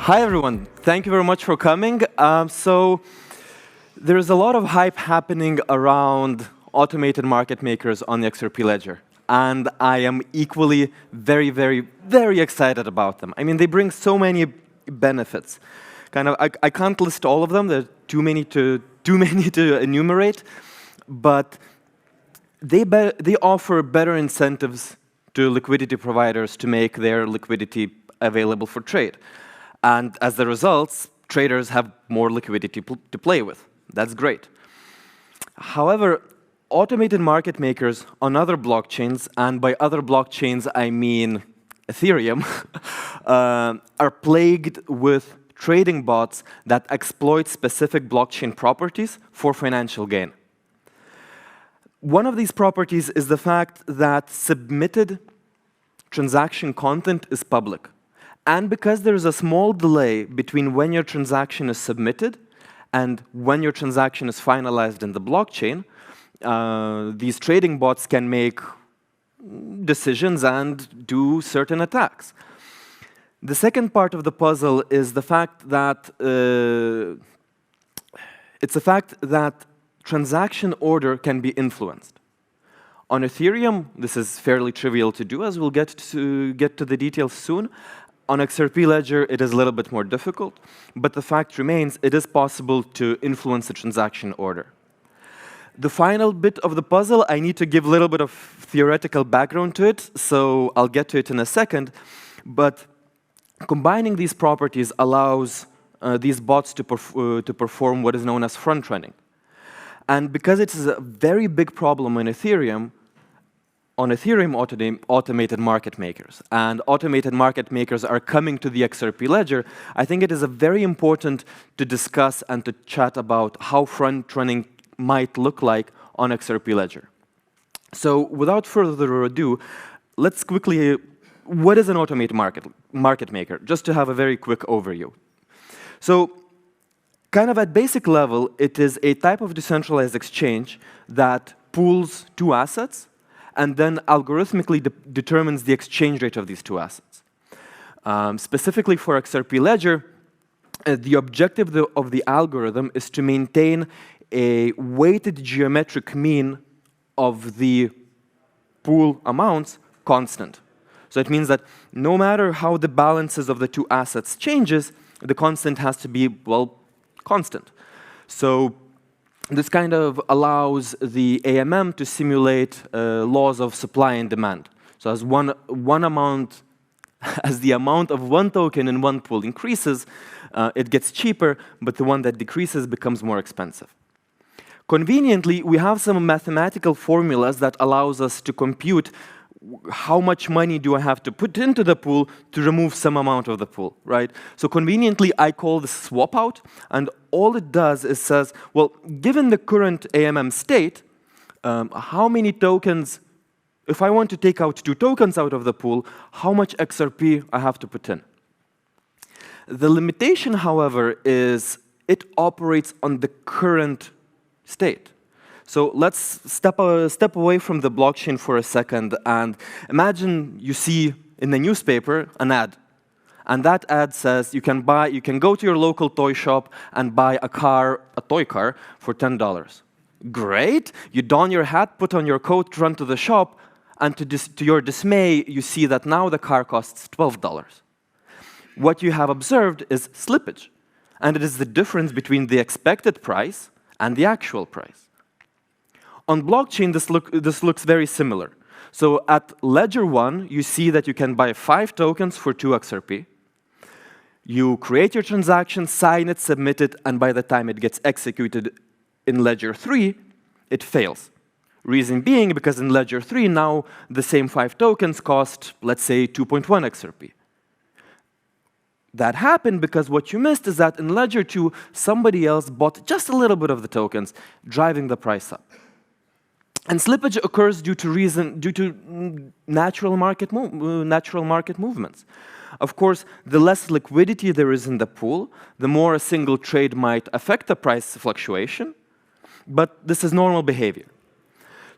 Hi, everyone. Thank you very much for coming. So there's a lot of hype happening around automated market makers on the XRP ledger. And I am equally very, very, very excited about them. I mean, they bring so many benefits. I can't list all of them. There are too many to enumerate. But they offer better incentives to liquidity providers to make their liquidity available for trade. And as a result, traders have more liquidity to play with. That's great. However, automated market makers on other blockchains, and by other blockchains I mean Ethereum, are plagued with trading bots that exploit specific blockchain properties for financial gain. One of these properties is the fact that submitted transaction content is public. And because there is a small delay between when your transaction is submitted and when your transaction is finalized in the blockchain, these trading bots can make decisions and do certain attacks. The second part of the puzzle is the fact that transaction order can be influenced. On Ethereum, this is fairly trivial to do, as we'll get to the details soon. On XRP ledger, it is a little bit more difficult, but the fact remains it is possible to influence the transaction order. The final bit of the puzzle, I need to give a little bit of theoretical background to it, so I'll get to it in a second. But combining these properties allows these bots to perform what is known as front-running. And because it is a very big problem in Ethereum, on Ethereum automated market makers, and automated market makers are coming to the XRP ledger, I think it is very important to discuss and to chat about how front-running might look like on XRP ledger. So without further ado, let's quickly, what is an automated market maker? Just to have a very quick overview. So kind of at basic level, it is a type of decentralized exchange that pools two assets and then algorithmically determines the exchange rate of these two assets. Specifically for XRP ledger, the objective of the algorithm is to maintain a weighted geometric mean of the pool amounts constant. So it means that no matter how the balances of the two assets changes, the constant has to be, well, constant. So this kind of allows the AMM to simulate laws of supply and demand. So as as the amount of one token in one pool increases, it gets cheaper, but the one that decreases becomes more expensive. Conveniently, we have some mathematical formulas that allows us to compute how much money do I have to put into the pool to remove some amount of the pool, right? So conveniently, I call this swap out, and all it does is says, well, given the current AMM state, how many tokens, if I want to take out 2 tokens out of the pool, how much XRP I have to put in? The limitation, however, is it operates on the current state. So let's step away from the blockchain for a second and imagine you see in the newspaper an ad. And that ad says you can go to your local toy shop and buy a toy car for $10. Great. You don your hat, put on your coat, run to the shop, and to your dismay, you see that now the car costs $12. What you have observed is slippage. And it is the difference between the expected price and the actual price. On blockchain, this looks very similar. So at ledger 1, you see that you can buy 5 tokens for 2 XRP. You create your transaction, sign it, submit it, and by the time it gets executed in ledger 3, it fails. Reason being because in ledger 3, now the same 5 tokens cost, let's say, 2.1 XRP. That happened because what you missed is that in ledger 2, somebody else bought just a little bit of the tokens, driving the price up. And slippage occurs due to natural market movements. Of course, the less liquidity there is in the pool, the more a single trade might affect the price fluctuation, but this is normal behavior.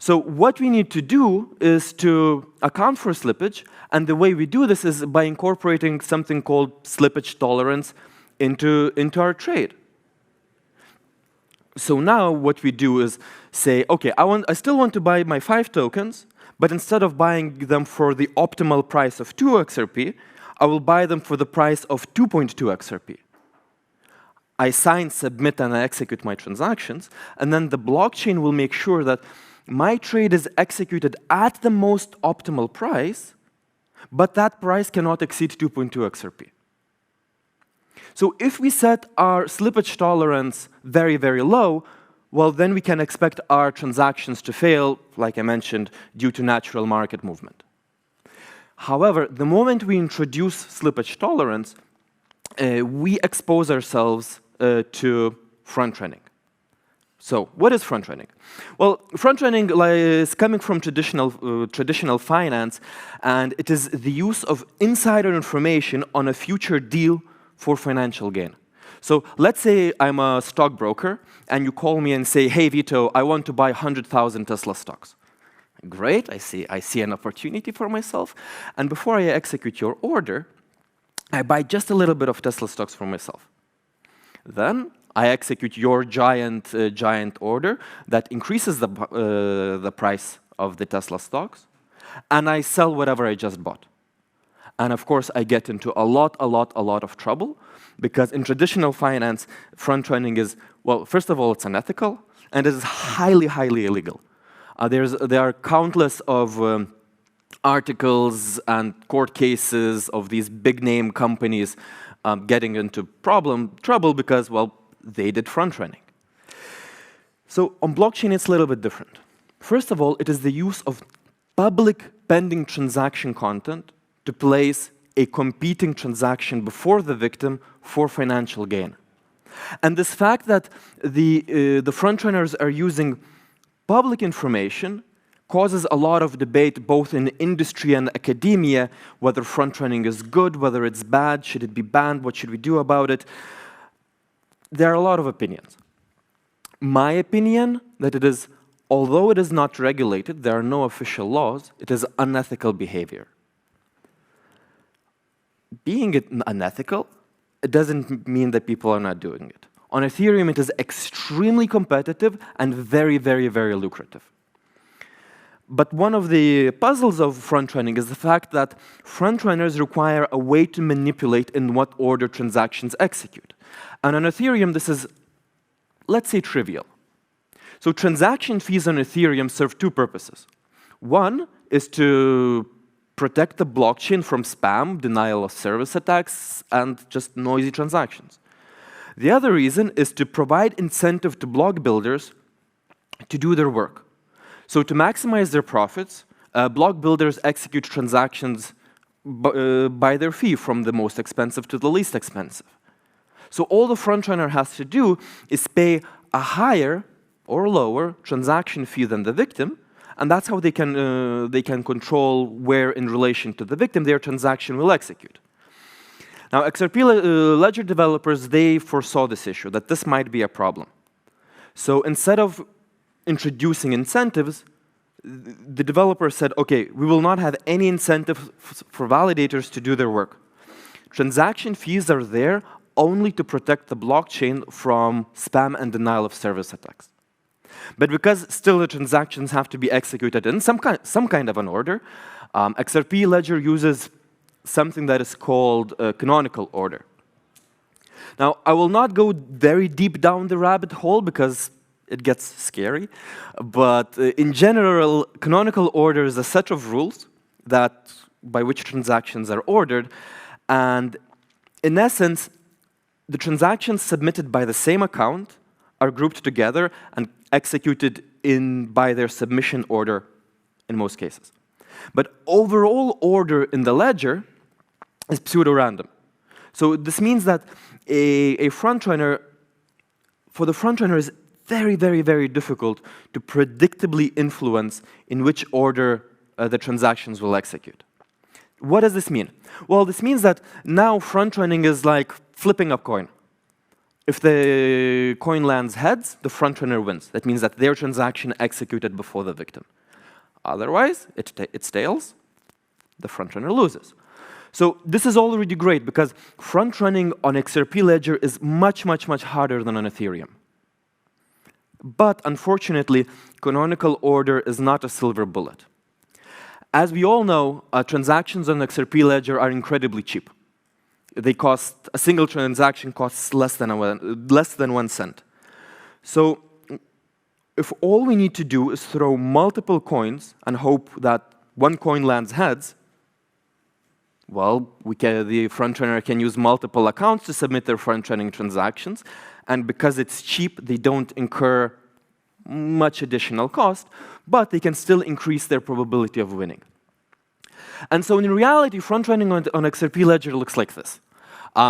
So what we need to do is to account for slippage, and the way we do this is by incorporating something called slippage tolerance into our trade. So now what we do is say, okay, I still want to buy my 5 tokens, but instead of buying them for the optimal price of 2 XRP, I will buy them for the price of 2.2 XRP. I sign, submit, and I execute my transactions, and then the blockchain will make sure that my trade is executed at the most optimal price, but that price cannot exceed 2.2 XRP. So if we set our slippage tolerance very, very low, well, then we can expect our transactions to fail, like I mentioned, due to natural market movement. However, the moment we introduce slippage tolerance, we expose ourselves to front-running. So what is front-running? Well, front-running is coming from traditional finance, and it is the use of insider information on a future deal for financial gain. So let's say I'm a stockbroker, and you call me and say, hey, Vito, I want to buy 100,000 Tesla stocks. Great, I see an opportunity for myself. And before I execute your order, I buy just a little bit of Tesla stocks for myself. Then I execute your giant order that increases the price of the Tesla stocks, and I sell whatever I just bought. And of course, I get into a lot of trouble, because in traditional finance, front-running is, well, first of all, it's unethical, and it is highly illegal. There are countless of articles and court cases of these big-name companies getting into trouble because, well, they did front-running. So on blockchain, it's a little bit different. First of all, it is the use of public pending transaction content to place a competing transaction before the victim for financial gain. And this fact that the front-runners are using public information causes a lot of debate both in industry and academia, whether front-running is good, whether it's bad, should it be banned, what should we do about it? There are a lot of opinions. My opinion, that it is, although it is not regulated, there are no official laws, it is unethical behavior. Being unethical, it doesn't mean that people are not doing it. On Ethereum, it is extremely competitive and very lucrative. But one of the puzzles of front-running is the fact that front-runners require a way to manipulate in what order transactions execute. And on Ethereum, this is, let's say, trivial. So transaction fees on Ethereum serve 2 purposes. One is to protect the blockchain from spam, denial of service attacks, and just noisy transactions. The other reason is to provide incentive to block builders to do their work. So to maximize their profits, block builders execute transactions by their fee, from the most expensive to the least expensive. So all the front-runner has to do is pay a higher or lower transaction fee than the victim, and that's how they can control where, in relation to the victim, their transaction will execute. Now, XRP ledger developers, they foresaw this issue, that this might be a problem. So instead of introducing incentives, the developer said, okay, we will not have any incentive for validators to do their work. Transaction fees are there only to protect the blockchain from spam and denial of service attacks. But because still the transactions have to be executed in some kind of an order, XRP ledger uses something that is called a canonical order. Now, I will not go very deep down the rabbit hole because it gets scary, but in general, canonical order is a set of rules that by which transactions are ordered, and in essence, the transactions submitted by the same account are grouped together and executed by their submission order in most cases. But overall order in the ledger is pseudo-random. So this means that a front-runner, for the front-runner, is very difficult to predictably influence in which order the transactions will execute. What does this mean? Well, this means that now front-running is like flipping a coin. If the coin lands heads, the front-runner wins. That means that their transaction executed before the victim. Otherwise, it stales, the frontrunner loses. So this is already great because front running on XRP ledger is much, much, much harder than on Ethereum. But unfortunately, canonical order is not a silver bullet. As we all know, transactions on XRP ledger are incredibly cheap. They cost, a single transaction costs less than 1 cent. So if all we need to do is throw multiple coins and hope that one coin lands heads, well, the frontrunner can use multiple accounts to submit their front-running transactions, and because it's cheap, they don't incur much additional cost, but they can still increase their probability of winning. And so in reality, front-running on XRP ledger looks like this.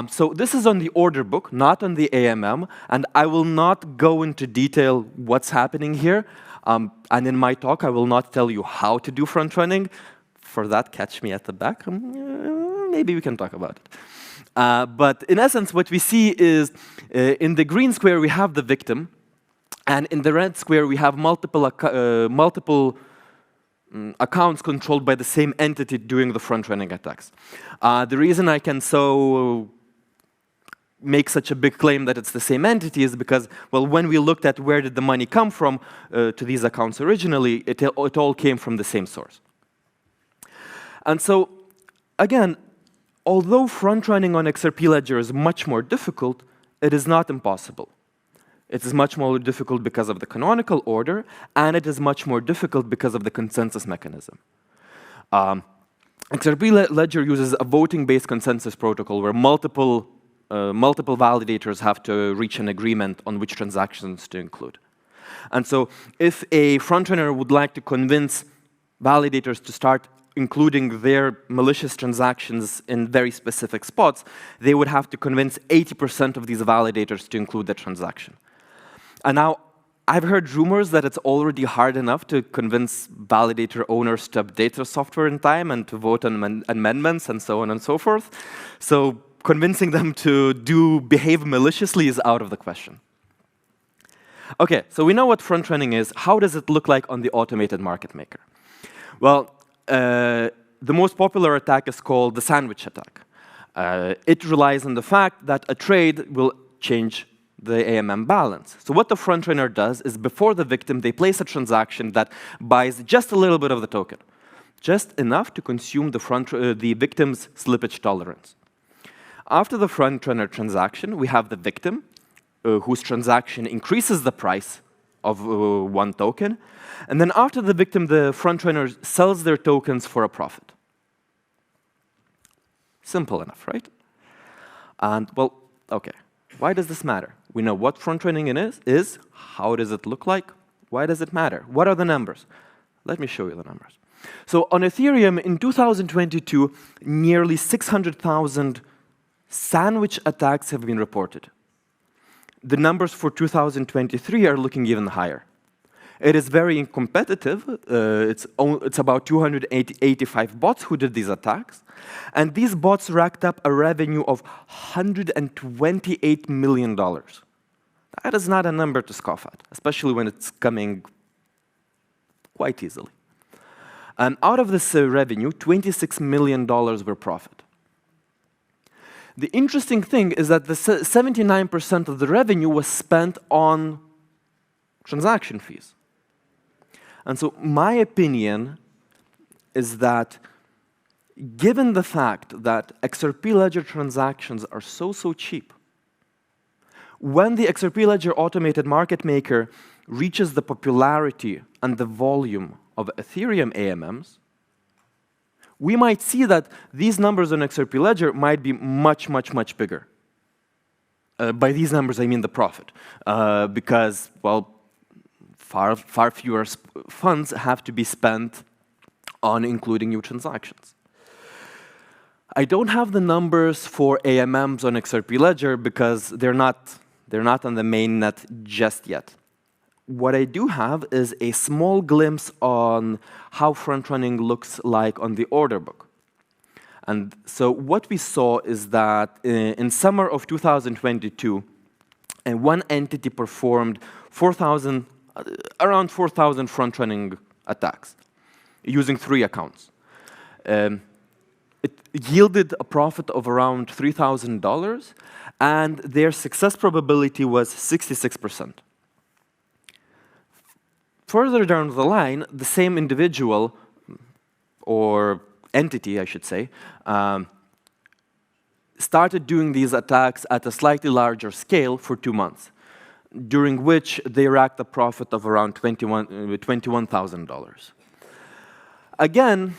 So this is on the order book, not on the AMM, and I will not go into detail what's happening here. And in my talk, I will not tell you how to do front-running. For that, catch me at the back. Maybe we can talk about it. But in essence, what we see is in the green square, we have the victim. And in the red square, we have multiple accounts controlled by the same entity doing the front-running attacks. The reason I can make such a big claim that it's the same entity is because, well, when we looked at where did the money come from to these accounts originally, it all came from the same source. And so, again, although front-running on XRP ledger is much more difficult, it is not impossible. It is much more difficult because of the canonical order, and it is much more difficult because of the consensus mechanism. XRP ledger uses a voting-based consensus protocol where multiple validators have to reach an agreement on which transactions to include. And so if a frontrunner would like to convince validators to start including their malicious transactions in very specific spots, they would have to convince 80% of these validators to include the transaction. And now, I've heard rumors that it's already hard enough to convince validator owners to update their software in time and to vote on amendments and so on and so forth. So convincing them to behave maliciously is out of the question. Okay, so we know what front-running is. How does it look like on the automated market maker? Well, the most popular attack is called the sandwich attack. It relies on the fact that a trade will change the AMM balance. So what the frontrunner does is before the victim, they place a transaction that buys just a little bit of the token, just enough to consume the victim's slippage tolerance. After the frontrunner transaction, we have the victim, whose transaction increases the price of one token. And then after the victim, the frontrunner sells their tokens for a profit. Simple enough, right? And, well, okay. Why does this matter? We know what front-running is. How does it look like? Why does it matter? What are the numbers? Let me show you the numbers. So on Ethereum, in 2022, nearly 600,000 sandwich attacks have been reported. The numbers for 2023 are looking even higher. It is very competitive. It's about 285 bots who did these attacks. And these bots racked up a revenue of $128 million. That is not a number to scoff at, especially when it's coming quite easily. And out of this revenue, $26 million were profit. The interesting thing is that the 79% of the revenue was spent on transaction fees. And so my opinion is that given the fact that XRP ledger transactions are so cheap, when the XRP ledger automated market maker reaches the popularity and the volume of Ethereum AMMs, we might see that these numbers on XRP ledger might be much bigger. By these numbers, I mean the profit, because, well, far fewer funds have to be spent on including new transactions. I don't have the numbers for AMMs on XRP ledger because they're not on the mainnet just yet. What I do have is a small glimpse on how front-running looks like on the order book. And so what we saw is that in summer of 2022, one entity performed around 4,000 front-running attacks. using 3 accounts. It yielded a profit of around $3,000, and their success probability was 66%. Further down the line, the same individual, or entity, I should say, started doing these attacks at a slightly larger scale for 2 months, during which they racked a profit of around $21,000. Again,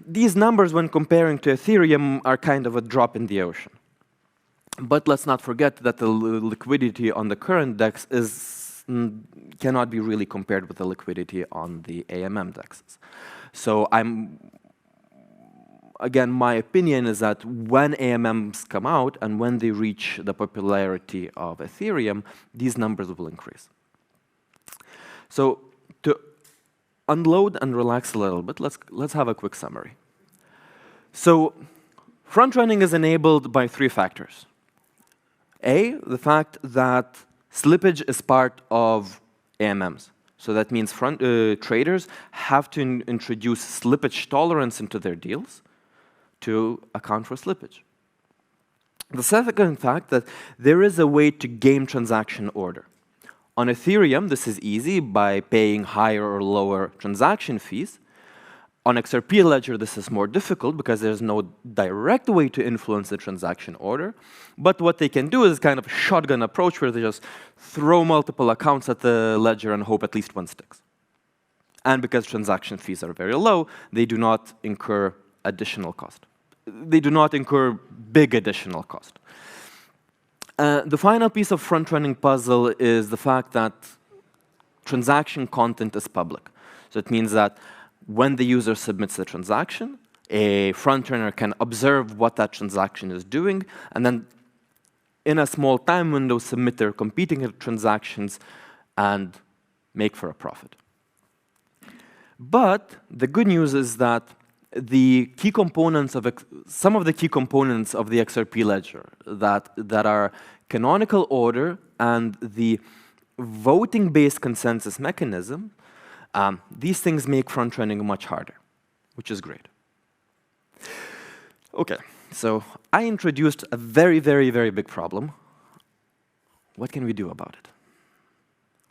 these numbers, when comparing to Ethereum, are kind of a drop in the ocean. But let's not forget that the liquidity on the current DEX cannot be really compared with the liquidity on the AMM DEXs. So again, my opinion is that when AMMs come out and when they reach the popularity of Ethereum, these numbers will increase. So to unload and relax a little bit, let's have a quick summary. So front-running is enabled by 3 factors. A, the fact that slippage is part of AMMs. So that means traders have to introduce slippage tolerance into their deals to account for slippage. The second fact that there is a way to game transaction order. On Ethereum, this is easy by paying higher or lower transaction fees. On XRP ledger, this is more difficult because there's no direct way to influence the transaction order. But what they can do is kind of a shotgun approach where they just throw multiple accounts at the ledger and hope at least one sticks. And because transaction fees are very low, they do not incur additional cost. They do not incur big additional cost. The final piece of front-running puzzle is the fact that transaction content is public. So it means that when the user submits the transaction, a front-runner can observe what that transaction is doing, and then in a small time window submit their competing transactions and make for a profit. But the good news is that the key components of some of the key components of the XRP ledger that are canonical order and the voting-based consensus mechanism, these things make front-running much harder, which is great. Okay, so I introduced a very, very, very big problem. What can we do about it?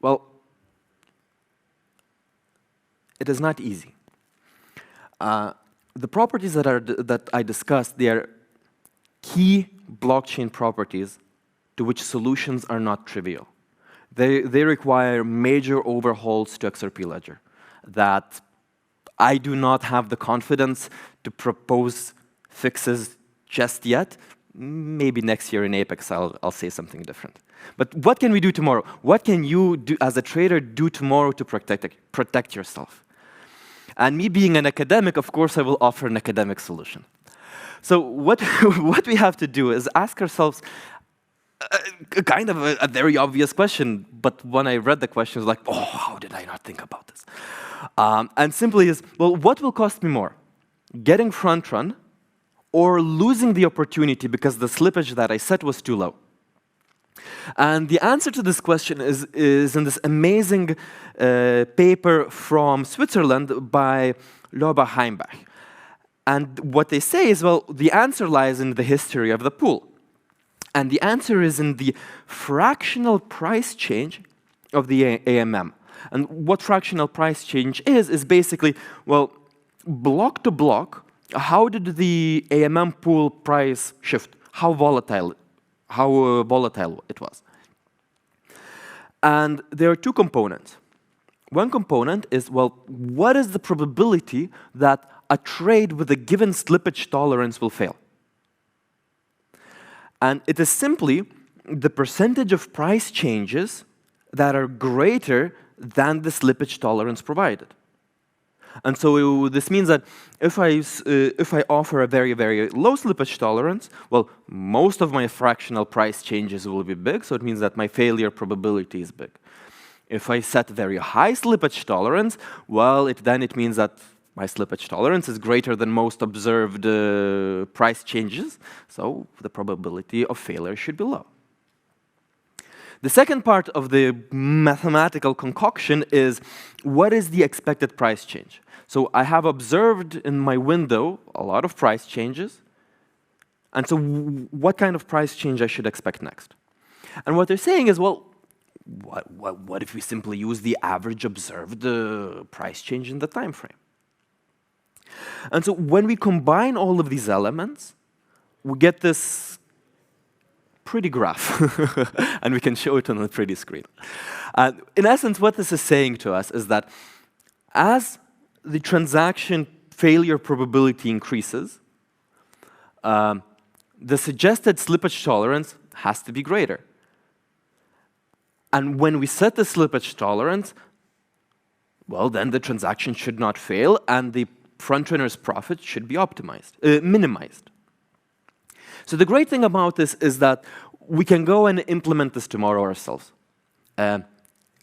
Well, it is not easy. The properties that I discussed, they are key blockchain properties to which solutions are not trivial. They require major overhauls to XRP ledger that I do not have the confidence to propose fixes just yet. Maybe next year in Apex I'll say something different. But what can we do tomorrow? What can you do as a trader do tomorrow to protect yourself? And me being an academic, of course, I will offer an academic solution. So what we have to do is ask ourselves kind of a very obvious question, but when I read the question, I was like, oh, how did I not think about this? And simply is, well, what will cost me more? Getting front run or losing the opportunity because the slippage that I set was too low? And the answer to this question is in this amazing paper from Switzerland by Loba Heimbach. And what they say is, well, the answer lies in the history of the pool. And the answer is in the fractional price change of the AMM. And what fractional price change is basically, well, block to block, how did the AMM pool price shift? How volatile it was. And there are 2 components. One component is, well, what is the probability that a trade with a given slippage tolerance will fail? And it is simply the percentage of price changes that are greater than the slippage tolerance provided. And so this means that if I offer a very, very low slippage tolerance, well, most of my fractional price changes will be big, so it means that my failure probability is big. If I set very high slippage tolerance, well, then it means that my slippage tolerance is greater than most observed price changes, so the probability of failure should be low. The second part of the mathematical concoction is what is the expected price change? So I have observed in my window a lot of price changes. And so what kind of price change I should expect next? And what they're saying is, well, what if we simply use the average observed price change in the time frame? And so when we combine all of these elements, we get this pretty graph, and we can show it on a pretty screen. In essence, what this is saying to us is that as the transaction failure probability increases, the suggested slippage tolerance has to be greater. And when we set the slippage tolerance, well, then the transaction should not fail, and the frontrunner's profit should be minimized. So the great thing about this is that we can go and implement this tomorrow ourselves.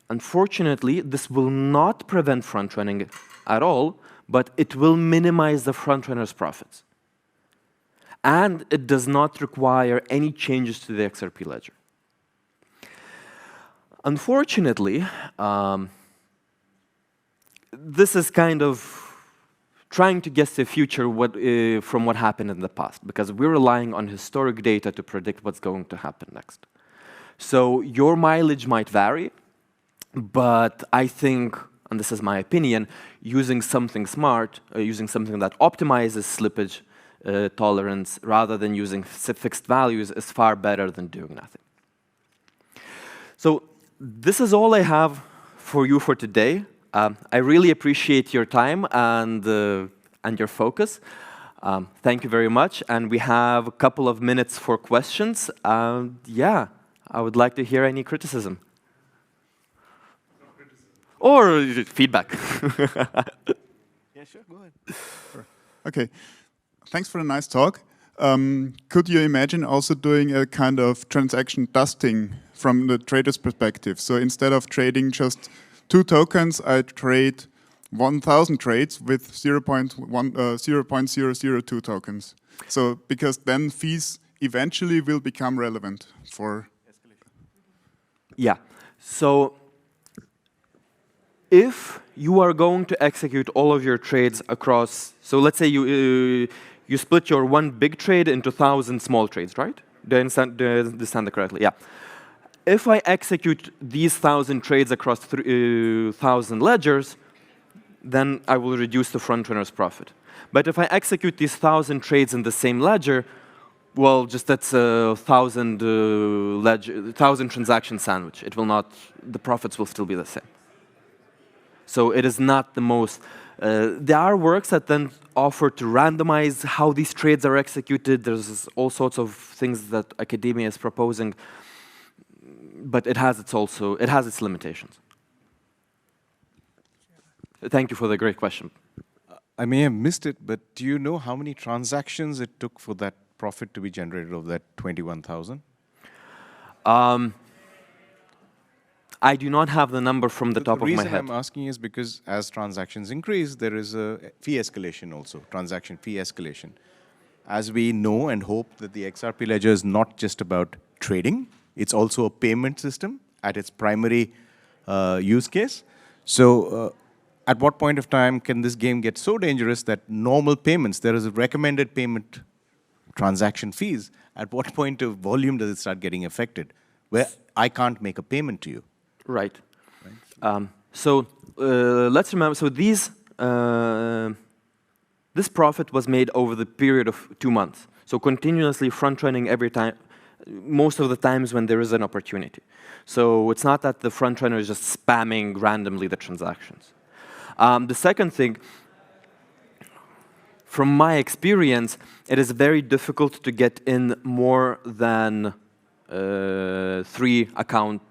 Unfortunately, this will not prevent frontrunning at all, but it will minimize the frontrunner's profits. And it does not require any changes to the XRP ledger. Unfortunately, this is kind of trying to guess the future from what happened in the past, because we're relying on historic data to predict what's going to happen next. So your mileage might vary, but I think, and this is my opinion, using something smart, using something that optimizes slippage tolerance rather than using fixed values is far better than doing nothing. So this is all I have for you for today. I really appreciate your time and your focus. Thank you very much. And we have a couple of minutes for questions. Yeah, I would like to hear any criticism. No criticism. Or feedback. Yeah, sure, go ahead. Sure. Okay, thanks for a nice talk. Could you imagine also doing a kind of transaction dusting from the trader's perspective? So instead of trading just 2 tokens, I trade 1,000 trades with 0.002 tokens. So because then fees eventually will become relevant for escalation. Yeah. So if you are going to execute all of your trades across, so let's say you split your one big trade into 1,000 small trades, right? Do I understand that correctly? Yeah. If I execute these 1,000 trades across 1,000 ledgers, then I will reduce the frontrunner's profit. But if I execute these 1,000 trades in the same ledger, well, just that's a 1,000 transaction sandwich. It will not, the profits will still be the same. So it is not the most, there are works that then offer to randomize how these trades are executed. There's all sorts of things that academia is proposing, but it has its limitations. Thank you for the great question. I may have missed it, but do you know how many transactions it took for that profit to be generated of that 21,000? I do not have the number from the top of my head. The reason I'm asking is because as transactions increase, there is a fee escalation also, transaction fee escalation. As we know and hope that the XRP ledger is not just about trading, it's also a payment system at its primary use case. So at what point of time can this game get so dangerous that normal payments, there is a recommended payment transaction fees, at what point of volume does it start getting affected, where I can't make a payment to you? Right. So let's remember, so this profit was made over the period of 2 months. So continuously front-running every time, most of the times when there is an opportunity. So it's not that the front-runner is just spamming randomly the transactions. The second thing, from my experience, it is very difficult to get in more than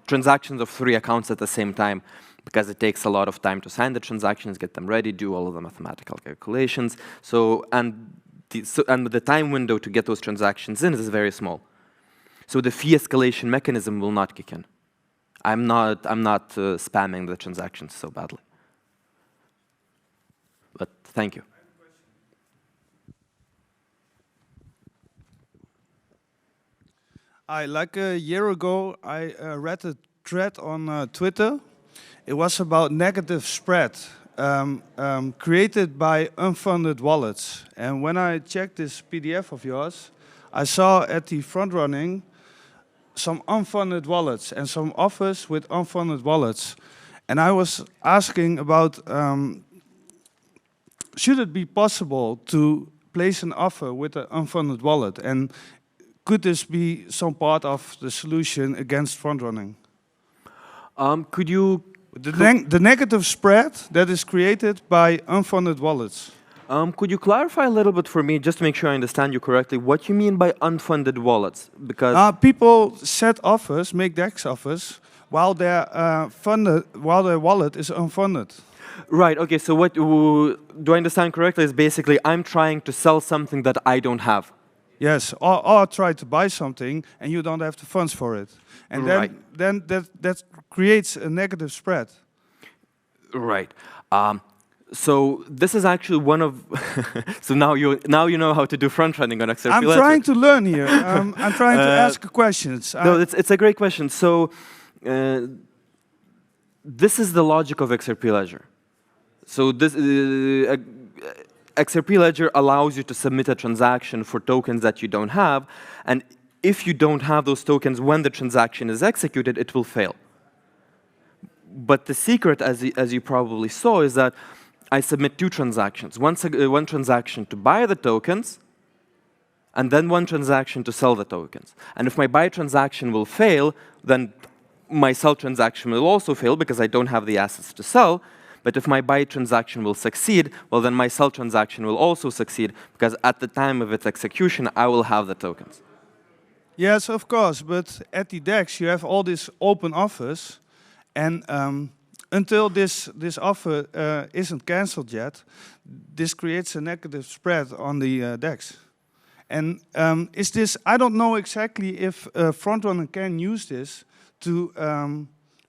transactions of 3 accounts at the same time, because it takes a lot of time to sign the transactions, get them ready, do all of the mathematical calculations. So the time window to get those transactions in is very small. So the fee escalation mechanism will not kick in. I'm not spamming the transactions so badly. But thank you. Like a year ago, I read a thread on Twitter. It was about negative spread created by unfunded wallets. And when I checked this PDF of yours, I saw at the Frontrunning some unfunded wallets and some offers with unfunded wallets. And I was asking about, should it be possible to place an offer with an unfunded wallet? And could this be some part of the solution against Frontrunning? Could you... The negative spread that is created by unfunded wallets. Could you clarify a little bit for me, just to make sure I understand you correctly, what you mean by unfunded wallets? Because people set offers, make DEX offers, while their wallet is unfunded. Right. Okay. So what do I understand correctly? Is basically I'm trying to sell something that I don't have. Yes, or try to buy something and you don't have the funds for it, and then that creates a negative spread. Right. So this is actually one of. So now you know how to do front running on XRP. I'm trying to learn here. I'm trying to ask questions. No, it's a great question. So this is the logic of XRP Ledger. So this XRP Ledger allows you to submit a transaction for tokens that you don't have, and if you don't have those tokens when the transaction is executed, it will fail. But the secret, as you probably saw, is that I submit two transactions. One transaction to buy the tokens, and then one transaction to sell the tokens. And if my buy transaction will fail, then my sell transaction will also fail because I don't have the assets to sell. But if my buy transaction will succeed, well, then my sell transaction will also succeed because at the time of its execution, I will have the tokens. Yes, of course. But at the DEX, you have all these open offers. And until this offer isn't cancelled yet, this creates a negative spread on the DEX. And is this, I don't know exactly if Frontrunner can use this to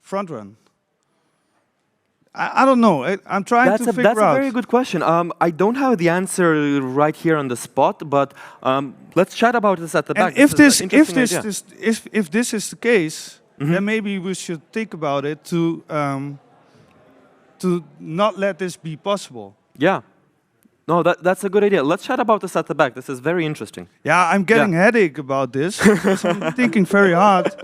front run. I don't know. I'm trying to figure out. That's a very good question. I don't have the answer right here on the spot, but let's chat about this at the back. And if this is the case, then maybe we should think about it to not let this be possible. Yeah. No, that's a good idea. Let's chat about this at the back. This is very interesting. Yeah, I'm getting a headache about this. I'm thinking very hard.